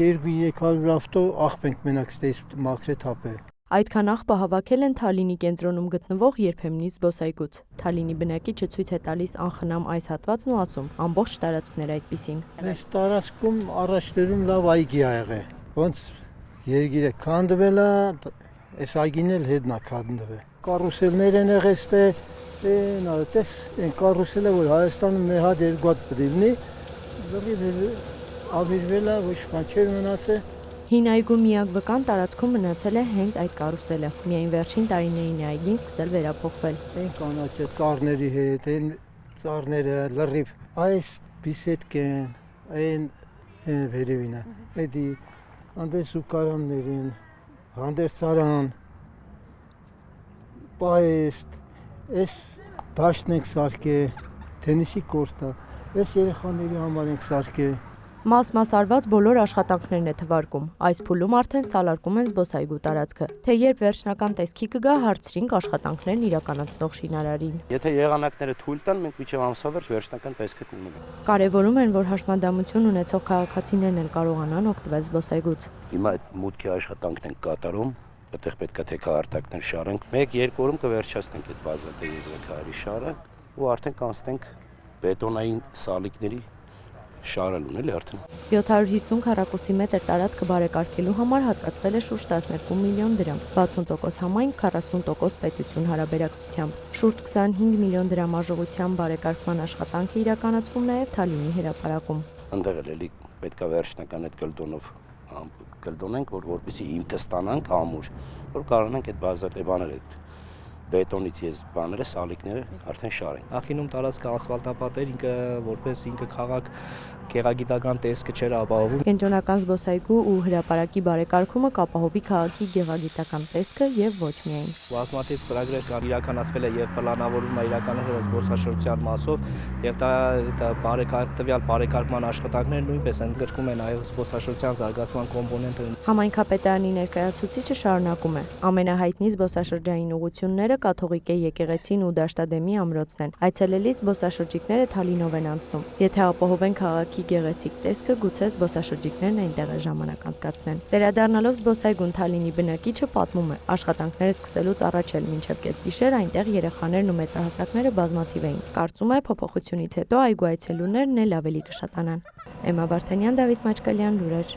200-300 ավտո աղբ ենք մենակ ստեյս մաքրե թափե։ Այդքան աղբը հավաքել են Թալինի կենտրոնում գտնվող երբեմնի զբոսայգուց։ Թալինի բնակիչը ցույց է տալիս անխնամ այս հատվածն ու ասում՝ ամբողջ տարածքն էր այդպիսին։ Այս տարածքում առաջներում լավ այգի ա եղել։ Ոնց երգիրը քանդվել է, այս այգին էլ հետնա քանդվել։ Կարուսելներ են եղել ստե, նայես, այն կարուսելը որ Հայաստանում մի հատ երկու հատ դիլնի, լրիվ ավիրվել է, ոչ բան չէր մնացել։ Հին այգու միակ վկան տարածքում մնացել է հենց այդ կարուսելը։ Միայն վերջին տարիներին է այգին սկսել վերափոխվել։ Այն կանաչը ծառների հետ, այն ծառները լրիվ, այս բիսեդկեն, այն վերևինը, էդի անդես զուգարաններին, հանդերձարան, պայեստ, այս դաշտն ենք սարքել, թենիսի կորտը, այս երեխաների համար ենք սարքել։ Մաս-մաս արված բոլոր աշխատանքներն է թվարկում։ Այս փուլում արդեն սալարկում են զբոսայգու տարածքը։ Թե երբ վերջնական տեսքի կգա, հարցրինք աշխատանքներն իրականացնող շինարարին։ Եթե եղանակները թույլ տան, մենք մինչև ամսավերջ վերջնական տեսքը կունենանք։ Կարևորում են, որ հաշմանդամություն ունեցող քաղաքացիներն էլ կարողանան օգտվել զբոսայգուց։ Հիմա այդ մուտքի աշխատանքն ենք կատարում, այդտեղ պետք է թեքահարտակներ շարենք։ 1-2 օրում կվերջացնենք այդ բազատե եզրաքարի շարը ու արդեն կանցնենք բետոնային սալիկների շարելուն էլի արդեն։ 750 քառակուսի մետր տարածքը բարեկարգելու համար հատկացվել է շուրջ 12 միլիոն դրամ, 60% համայնք, 40% պետություն հարաբերակցությամբ։ Շուրջ 25 միլիոն դրամ արժողությամբ բարեկարգման աշխատանքը իրականացվում նաև Թալինի հրապարակում։ Այնտեղ էլի պետք է վերջնական այդ գլդոնենք, որպեսզի հիմքը ստանանք ամուր, որ կարողանանք այդ բազատե բաները բետոնից ես բաները, սալիկները արդեն շարենք։ Նախկինում տարածքը ասֆալտապատ էր, որպես քաղաք գեղագիտական տեսքը չէր ապահովում։ Կենտրոնական զբոսայգու ու հրապարակի բարեկարգումը կապահովի քաղաքի գեղագիտական տեսքը եւ ոչ միայն։ Բազմաթիվ ծրագրեր կան իրականացվել է եւ պլանավորվում է իրականացնել զբոսաշրջության մասով եւ տվյալ բարեկարգման աշխատանքները նույնպես ընդգրկում են նաեւ զբոսաշրջության զարգացման կոմպոնենտը։ Համայնքապետարանի ներկայացուցիչը շարունակում է. ամենահայտնի զբոսաշրջային ուղղությունները Կաթողիկե եկեղեցին ու Դաշտադեմի ամրոցն են։ Այցելելի զբոսաշրջիկները Թալինով են անցնում։ Եթե ապահովեն քաղաքի գեղեցիկ տեսքը, գուցե զբոսաշրջիկներն այնտեղ ժամանակ անցկացնեն։ Վերադառնալով զբոսայգուն Թալինի բնակիչը պատմում է, աշխատանքները սկսելուց առաջ էլ մինչև կեսգիշեր այնտեղ երեխաներն ու մեծահասակները բազմաթիվ էին։ Կարծում է փոփոխությունից հետո այգու այցելուներն էլ ավելի կշատանան։ Էմմա Վարդանյան, Դավիթ Մաչկալյան, լուրեր։